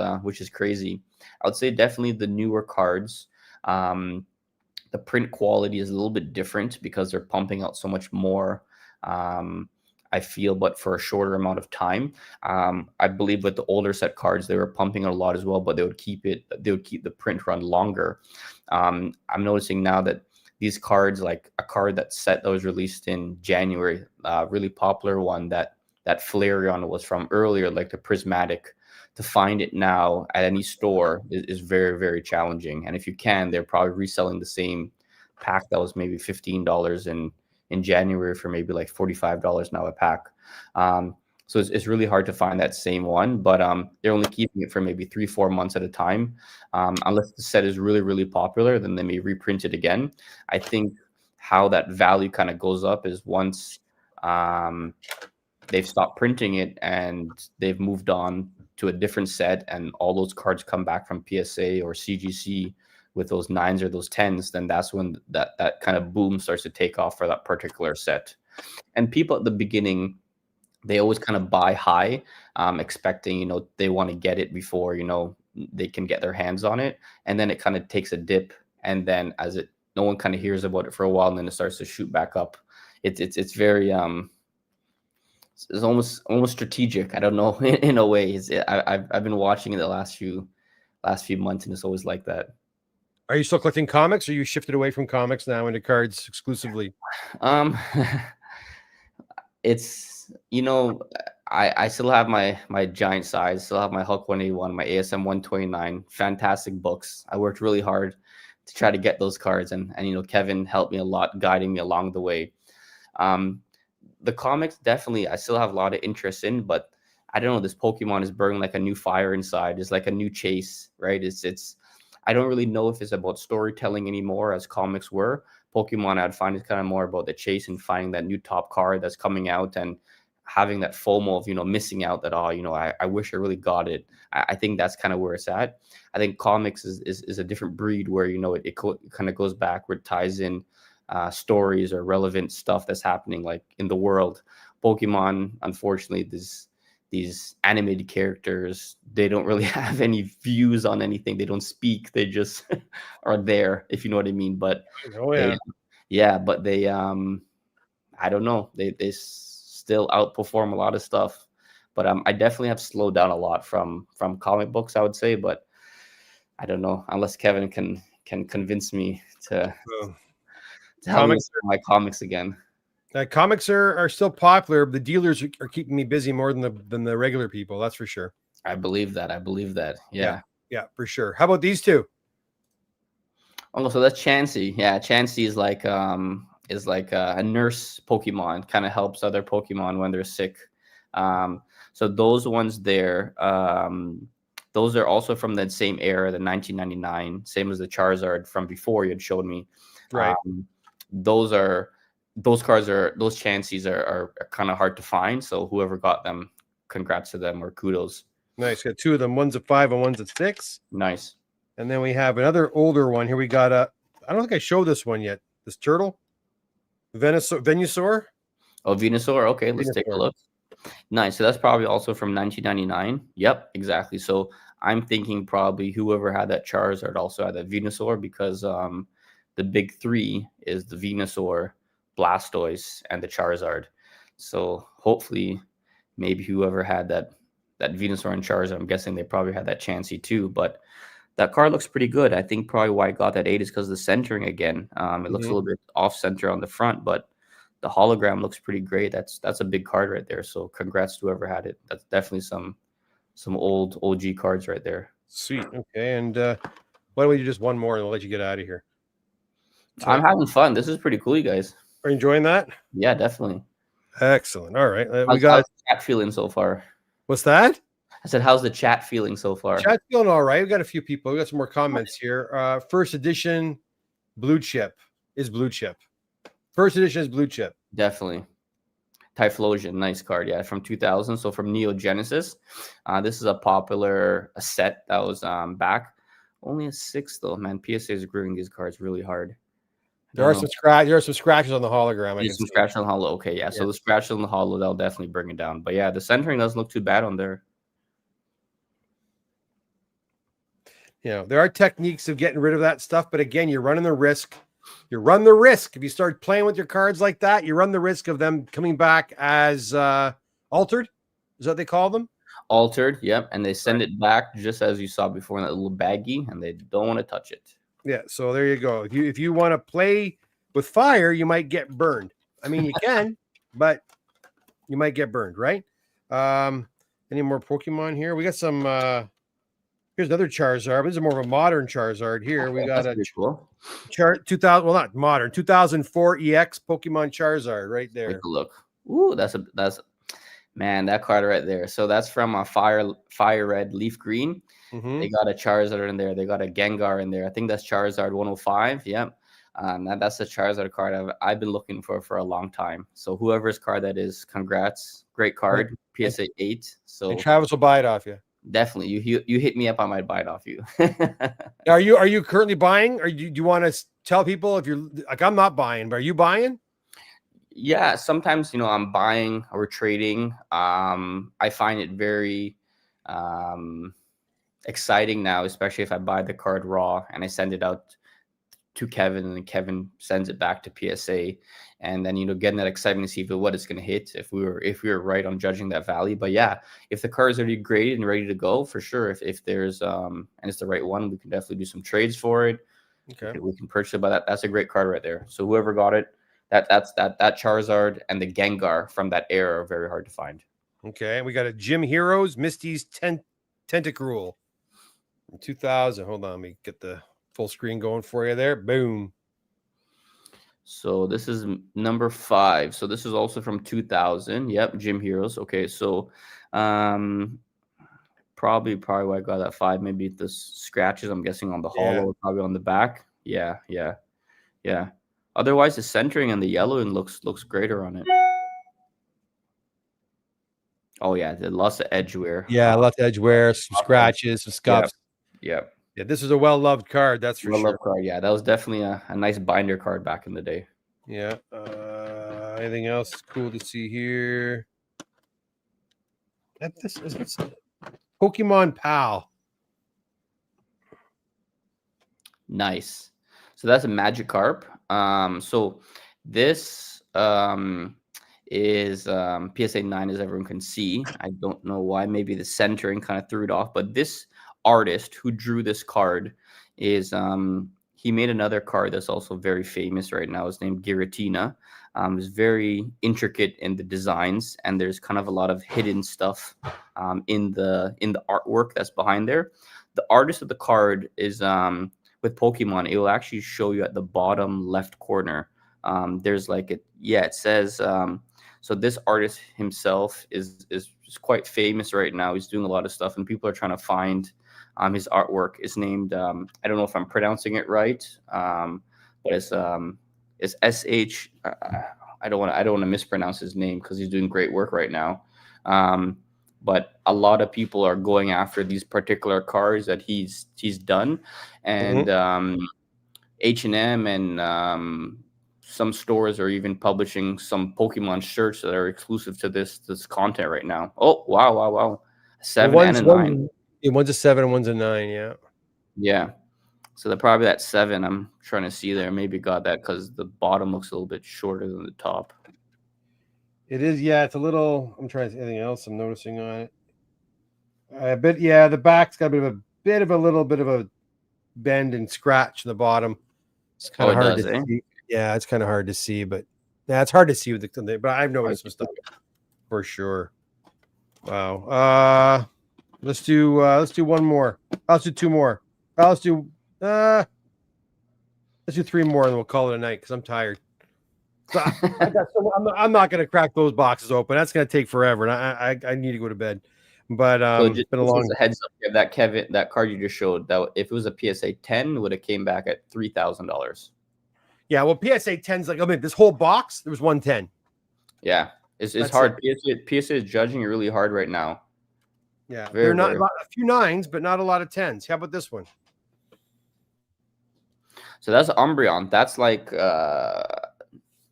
crazy. I would say definitely the newer cards. The print quality is a little bit different because they're pumping out so much more. I feel, but for a shorter amount of time. I believe with the older set cards, they were pumping a lot as well, but they would keep the print run longer. I'm noticing now that these cards, like a card that was released in January, really popular one that Flareon was from earlier, like the Prismatic, to find it now at any store is very, very challenging. And if you can, they're probably reselling the same pack that was maybe $15 in January for maybe like $45 now a pack. So it's really hard to find that same one, but they're only keeping it for maybe 3-4 months at a time. Unless the set is really, really popular, then they may reprint it again. I think how that value kind of goes up is once they've stopped printing it and they've moved on to a different set, and all those cards come back from PSA or CGC with those 9s or those 10s, then that's when that kind of boom starts to take off for that particular set. And people at the beginning, they always kind of buy high, expecting, they want to get it before, they can get their hands on it. And then it kind of takes a dip. And then no one kind of hears about it for a while, and then it starts to shoot back up. It's very, it's almost strategic. I don't know, in a way. I've been watching it the last few months, and it's always like that. Are you still collecting comics, or you shifted away from comics now into cards exclusively? It's, I still have my giant size, still have my Hulk 181, my ASM 129, fantastic books. I worked really hard to try to get those cards, and Kevin helped me a lot, guiding me along the way. The comics, definitely, I still have a lot of interest in, but I don't know, this Pokemon is burning like a new fire inside. It's like a new chase, right? It's I don't really know if it's about storytelling anymore as comics were. Pokemon, I'd find, is kind of more about the chase and finding that new top card that's coming out and having that FOMO of, missing out that, I wish I really got it. I think that's kind of where it's at. I think comics is a different breed where, it kind of goes back, where it ties in stories or relevant stuff that's happening like in the world. Pokemon, unfortunately, these animated characters, they don't really have any views on anything. They don't speak. They just are there, if you know what I mean. But but they I don't know. They still outperform a lot of stuff. But I definitely have slowed down a lot from comic books, I would say. But I don't know, unless Kevin can convince me to help me with my comics again. Comics are still popular. The dealers are keeping me busy more than the regular people. That's for sure. I believe that. Yeah, for sure. How about these two? Oh, so that's Chansey. Yeah, Chansey is like a nurse Pokemon. Kind of helps other Pokemon when they're sick. So those ones there, those are also from the same era, the 1999, same as the Charizard from before you had showed me. Right. Those Chanseys are kind of hard to find. So whoever got them, congrats to them, or kudos. Nice. Got two of them. One's at 5 and one's at 6. Nice. And then we have another older one here. We got I don't think I showed this one yet. This turtle, Venusaur. Oh, Venusaur. Okay, let's take a look. Nice. So that's probably also from 1999. Yep, exactly. So I'm thinking probably whoever had that Charizard also had that Venusaur, because the big three is the Venusaur, Blastoise, and the Charizard. So hopefully, maybe whoever had that Venusaur and Charizard, I'm guessing they probably had that Chansey too. But that card looks pretty good. I think probably why I got that 8 is because of the centering again. It looks a little bit off center on the front, but the hologram looks pretty great. That's a big card right there. So congrats to whoever had it. That's definitely some Some old OG cards right there. Sweet. Okay, and why don't we do just one more and we'll let you get out of here? I'm having fun. This is pretty cool, you guys. Are you enjoying that? Yeah, definitely. Excellent. All right, How's the chat feeling so far? What's that? I said, how's the chat feeling so far? Chat's feeling all right. We got a few people. We got some more comments here. First edition blue chip is blue chip. First edition is blue chip. Definitely. Typhlosion, nice card. Yeah, from 2000. So from Neo Genesis. This is a popular set that was back. Only a 6 though, man. PSA is growing these cards really hard. There are some scratches on the hologram. There's some scratches on the hollow. Okay, yeah. So the scratches on the hollow, they'll definitely bring it down. But yeah, the centering doesn't look too bad on there. You know, there are techniques of getting rid of that stuff, but again, you're running the risk. You run the risk if you start playing with your cards like that. You run the risk of them coming back as altered. Is that what they call them? Altered, yep. And they send it back just as you saw before in that little baggie, and they don't want to touch it. Yeah. So there you go. If you want to play with fire, you might get burned. I mean, you can, but you might get burned, right? Any more Pokemon here? We got some. Here's another Charizard. This is more of a modern Charizard here. We got a cool. 2000. Well, not modern. 2004 EX Pokemon Charizard right there. Take a look. Ooh, that's man, that card right there. So that's from a fire red leaf green. They got a Charizard in there. They got a Gengar in there. I think that's Charizard 105. Yep. That's the Charizard card I've been looking for a long time. So whoever's card that is, congrats. Great card. PSA 8. So and Travis will buy it off you. Definitely. You hit me up, I might buy it off you. Are you currently buying, or do you want to tell people if you're like, I'm not buying, but are you buying? Yeah, sometimes, you know, I'm buying or trading. I find it very exciting now, especially if I buy the card raw and I send it out to Kevin, and then Kevin sends it back to PSA, and then, you know, getting that excitement to see what it's going to hit, if we were right on judging that value. But yeah, if the card is already graded and ready to go, for sure, if there's and it's the right one, we can definitely do some trades for it. Okay, we can purchase it. But that's a great card right there. So whoever got it, that Charizard and the Gengar from that era are very hard to find. Okay, we got a Gym Heroes Misty's Tentacruel in 2000. Hold on, let me get the full screen going for you there. Boom. So this is number 5. So this is also from 2000. Yep, Gym Heroes. Okay, so probably why I got that 5. Maybe the scratches, I'm guessing, on the hollow, probably on the back. Yeah. Otherwise, the centering and the yellowing looks greater on it. Oh yeah, the lots of edge wear. Yeah, lots of edge wear, some scratches, some scuffs. Yep. Yeah, this is a well-loved card, that's for sure. Card. Yeah, that was definitely a nice binder card back in the day. Yeah. Anything else cool to see here? This is Pokemon Pal. Nice. So that's a Magikarp. So this is PSA 9, as everyone can see. I don't know why. Maybe the centering kind of threw it off, but this artist who drew this card is he made another card that's also very famous right now. It's named Giratina. It's very intricate in the designs, and there's kind of a lot of hidden stuff in the artwork that's behind there. The artist of the card is with Pokemon. It will actually show you at the bottom left corner. There's like it says. So this artist himself is quite famous right now. He's doing a lot of stuff, and people are trying to find his artwork. Is named I don't know if I'm pronouncing it right, but it's SH. I don't want to mispronounce his name because he's doing great work right now. But a lot of people are going after these particular cards that he's done, and H&M and some stores are even publishing some Pokemon shirts that are exclusive to this content right now. Oh, wow. 7 and a 9. One's a 7 and one's a 9, yeah. So they're probably that 7 I'm trying to see there. Maybe got that because the bottom looks a little bit shorter than the top. It is, it's a little. I'm trying to see anything else I'm noticing on it. The back's got a bit of a bend and scratch in the bottom. It's kind of hard to see. Yeah, it's kind of hard to see, but it's hard to see with the. But I've noticed some stuff for sure. Wow. Let's do one more. Let's do two more. Let's do 3 more, and we'll call it a night because I'm tired. So I'm not going to crack those boxes open. That's going to take forever, and I need to go to bed. But So it's been a long. As a heads up, that Kevin, that card you just showed, that if it was a PSA 10, would have came back at $3,000. Yeah, well, PSA 10's like, I mean, this whole box there was 110. Yeah, it's hard. PSA is judging it really hard right now. Yeah, they're not a few 9s, but not a lot of 10s. How about this one? So that's Umbreon. That's like Umbreon,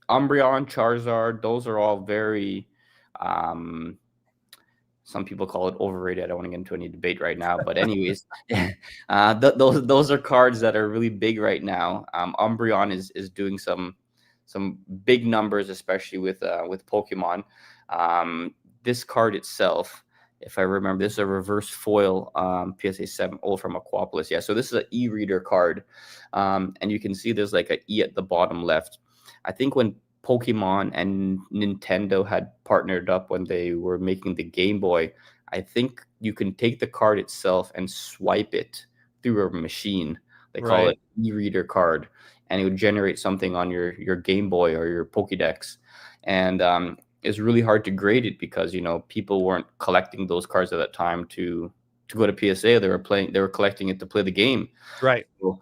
Charizard. Those are all very. Some people call it overrated. I don't want to get into any debate right now, but anyways, those are cards that are really big right now. Umbreon is doing some big numbers, especially with Pokemon. This card itself, if I remember, this is a reverse foil PSA 7 from Aquapolis. Yeah, so this is an e-reader card, and you can see there's like an E at the bottom left. I think when Pokemon and Nintendo had partnered up when they were making the Game Boy, I think you can take the card itself and swipe it through a machine. They call it e-reader card, and it would generate something on your Game Boy or your Pokédex. And it's really hard to grade it because, you know, people weren't collecting those cards at that time to go to PSA. They were collecting it to play the game. Right. So,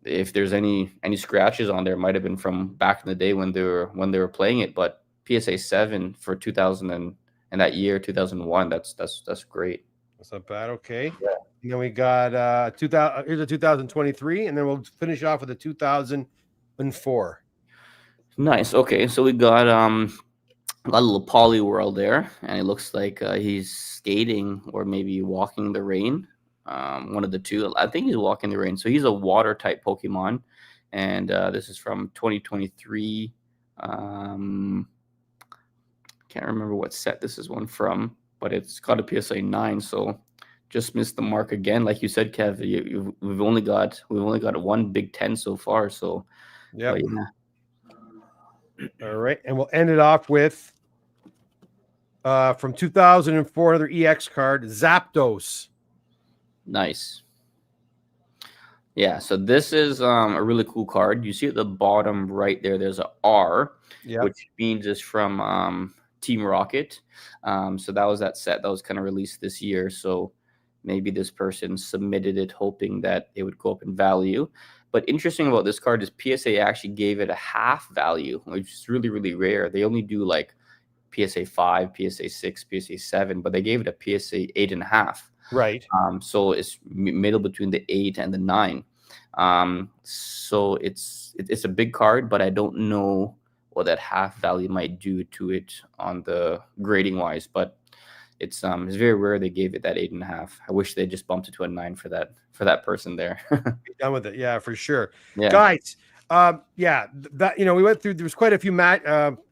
if there's any scratches on there, it might have been from back in the day when they were playing it. But PSA 7 for 2000 and that year 2001, that's great. That's not bad. Okay. Yeah. And then we got 2000. Here's a 2023, and then we'll finish off with a 2004. Nice. Okay, so we got a little Poly World there, and it looks like he's skating or maybe walking the rain. One of the two. I think he's walking the rain. So he's a water type Pokemon, and this is from 2023. Can't remember what set this is one from, but it's got a PSA 9. So just missed the mark again, like you said, Kev. We've only got one Big 10 so far. So yeah. All right, and we'll end it off with from 2004 another EX card, Zapdos. Nice. Yeah, so this is a really cool card. You see at the bottom right there's a R, which means it's from Team Rocket. So that was that set that was kind of released this year. So maybe this person submitted it hoping that it would go up in value. But interesting about this card is PSA actually gave it a half value, which is really, really rare. They only do like PSA 5, PSA 6, PSA 7, but they gave it a PSA 8.5. Right. So it's middle between the 8 and the 9. So it's a big card, but I don't know what that half value might do to it on the grading wise. But it's very rare they gave it that 8.5. I wish they just bumped it to a 9 for that person there. Be done with it, yeah, for sure. Yeah. Guys, that we went through. There was quite a few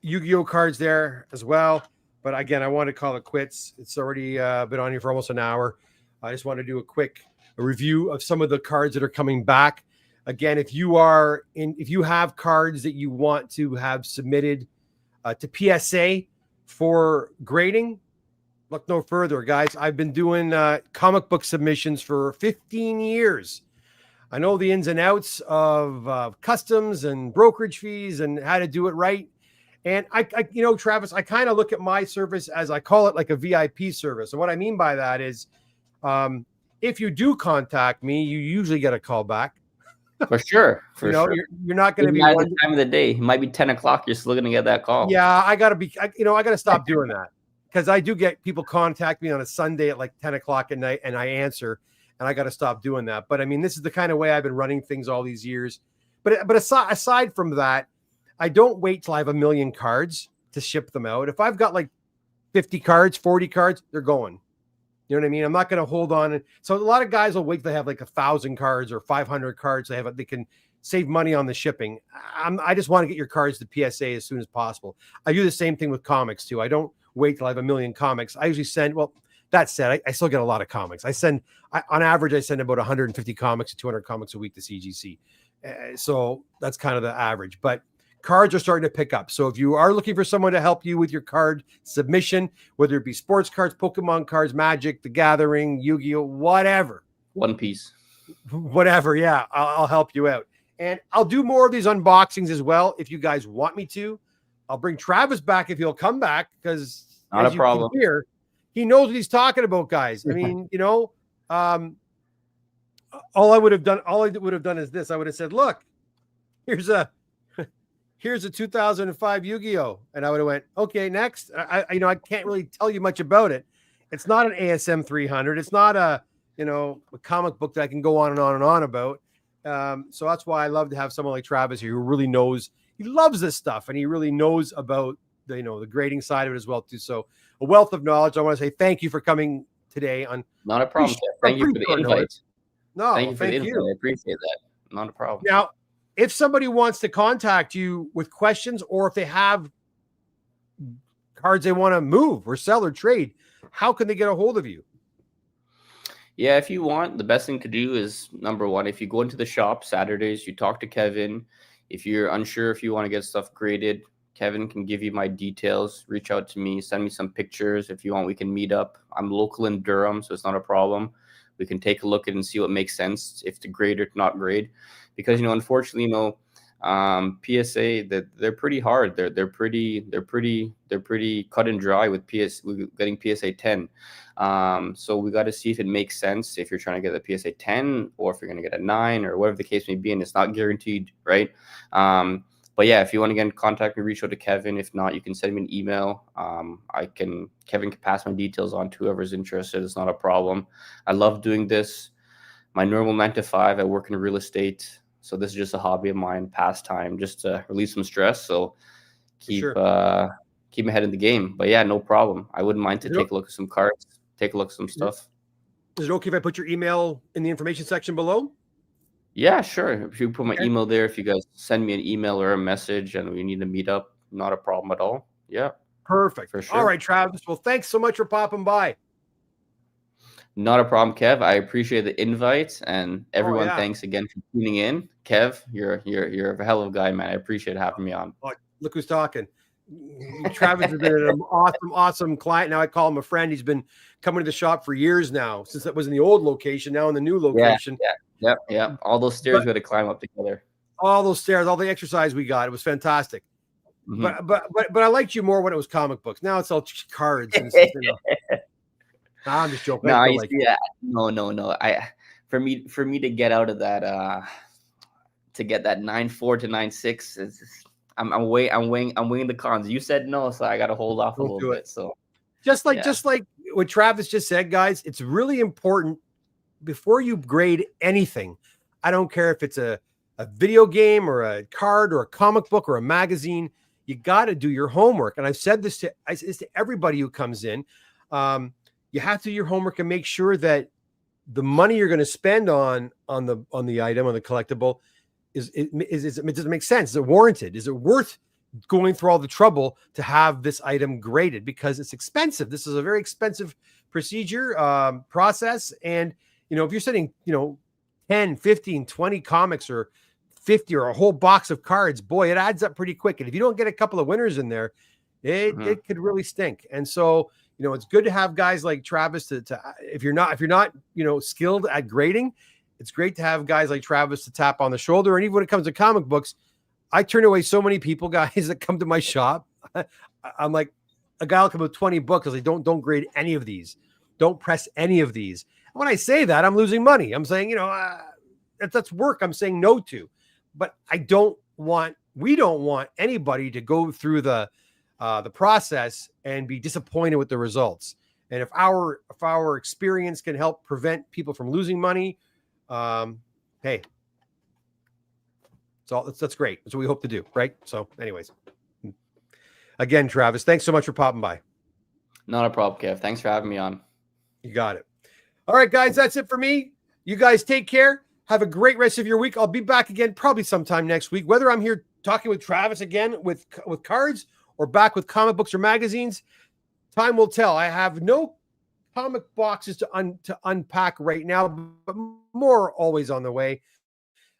Yu-Gi-Oh cards there as well. But again, I want to call it quits. It's already been on here for almost an hour. I just want to do a quick review of some of the cards that are coming back. Again, if you have cards that you want to have submitted to PSA for grading, look no further, guys. I've been doing comic book submissions for 15 years. I know the ins and outs of customs and brokerage fees and how to do it right. And I Travis, I kind of look at my service as, I call it like a VIP service. And what I mean by that is, if you do contact me, you usually get a call back. For sure. You're not going to be at the time of the day. It might be 10 o'clock. You're still going to get that call. Yeah, I got to stop doing that, because I do get people contact me on a Sunday at like 10 o'clock at night, and I answer, and I got to stop doing that. But I mean, this is the kind of way I've been running things all these years. But aside from that, I don't wait till I have 1 million cards to ship them out. If I've got like 50 cards, 40 cards, they're going. You know what I mean? I'm not going to hold on. So a lot of guys will wait till they have like 1,000 cards or 500 cards. They can save money on the shipping. I just want to get your cards to PSA as soon as possible. I do the same thing with comics too. I don't wait till I have 1 million comics. I usually send, well, that said, I still get a lot of comics. On average, I send about 150 comics to 200 comics a week to CGC. So that's kind of the average. But cards are starting to pick up. So if you are looking for someone to help you with your card submission, whether it be sports cards, Pokemon cards, Magic, The Gathering, Yu-Gi-Oh, whatever. One Piece. Whatever, yeah, I'll help you out. And I'll do more of these unboxings as well if you guys want me to. I'll bring Travis back if he'll come back, because Not a problem. Hear, he knows what he's talking about, guys. I mean, all I would have done is this. I would have said, look, here's a 2005 Yu-Gi-Oh! And I would have went, okay, next. I can't really tell you much about it. It's not an ASM 300. It's not a comic book that I can go on and on and on about. So that's why I love to have someone like Travis here who really knows. He loves this stuff, and he really knows about the grading side of it as well too. So a wealth of knowledge. I want to say thank you for coming today. Not a problem. Thank you for the invite. No, thank you for the invite. I appreciate that. Not a problem. Now, if somebody wants to contact you with questions, or if they have cards they want to move or sell or trade, how can they get a hold of you? Yeah, if you want, the best thing to do is, number one, if you go into the shop Saturdays, you talk to Kevin. If you're unsure if you want to get stuff graded, Kevin can give you my details. Reach out to me, send me some pictures. If you want, we can meet up. I'm local in Durham, so it's not a problem. We can take a look at it and see what makes sense, if to grade or not grade. Because, unfortunately, PSA, that they're pretty hard. They're pretty cut and dry with getting PSA 10. So we got to see if it makes sense if you're trying to get a PSA 10 or if you're going to get a 9 or whatever the case may be, and it's not guaranteed, right? But yeah, if you want to get in contact me, reach out to Kevin. If not, you can send me an email. Kevin can pass my details on to whoever's interested. It's not a problem. I love doing this. My normal 9 to 5, I work in real estate. So this is just a hobby of mine, pastime, just to relieve some stress. So keep my head in the game. But yeah, no problem. I wouldn't mind to take a look at some cards, take a look at some stuff. Is it okay if I put your email in the information section below? Yeah, sure. If you put my email there, if you guys send me an email or a message and we need to meet up, not a problem at all. Yeah. Perfect. For sure. All right, Travis. Well, thanks so much for popping by. Not a problem, Kev. I appreciate the invite, and everyone, thanks again for tuning in. Kev, you're a hell of a guy, man. I appreciate having me on. Oh, look who's talking. Travis has been an awesome client. Now I call him a friend. He's been coming to the shop for years now, since that was in the old location, now in the new location. Yeah. All those stairs we had to climb up together. All those stairs, all the exercise we got. It was fantastic. Mm-hmm. But I liked you more when it was comic books. Now it's all cards. And I'm just joking. No. For me to get out of that, to get that 9.4 to 9.6, I'm weighing the cons. You said no, so I got to hold off a little bit. So just like what Travis just said, guys, it's really important before you grade anything. I don't care if it's a video game or a card or a comic book or a magazine. You got to do your homework. And I've said this to everybody who comes in. You have to do your homework and make sure that the money you're going to spend on the item, on the collectible, does it make sense? Is it warranted? Is it worth going through all the trouble to have this item graded? Because it's expensive. This is a very expensive process. And, if you're sending, 10, 15, 20 comics or 50 or a whole box of cards, boy, it adds up pretty quick. And if you don't get a couple of winners in there, it could really stink. And so, it's good to have guys like Travis to if you're not, skilled at grading, it's great to have guys like Travis to tap on the shoulder. And even when it comes to comic books, I turn away so many people, guys, that come to my shop. I'm like, a guy will come with 20 books. I was like, don't grade any of these. Don't press any of these. And when I say that, I'm losing money. I'm saying, that's work I'm saying no to. But we don't want anybody to go through the process and be disappointed with the results. And if our experience can help prevent people from losing money, hey, that's great. That's what we hope to do, right? So, anyways, again, Travis, thanks so much for popping by. Not a problem, Kev. Thanks for having me on. You got it. All right, guys, that's it for me. You guys take care. Have a great rest of your week. I'll be back again probably sometime next week, whether I'm here talking with Travis again with cards or back with comic books or magazines. Time will tell. I have no comic boxes to unpack right now, but more always on the way.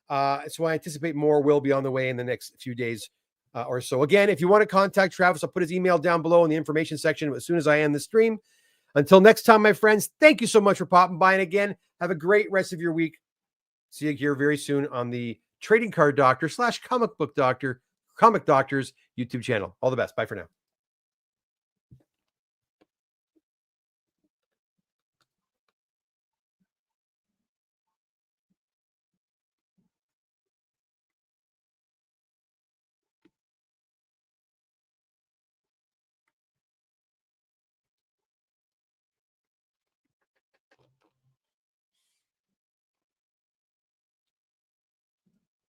So I anticipate more will be on the way in the next few days. or so. Again, if you want to contact Travis, I'll put his email down below in the information section as soon as I end the stream. Until next time, my friends, thank you so much for popping by. And again, have a great rest of your week. See you here very soon on the Trading Card Doctor / Comic Book Doctor, Comic Doctors YouTube channel. All the best. Bye for now.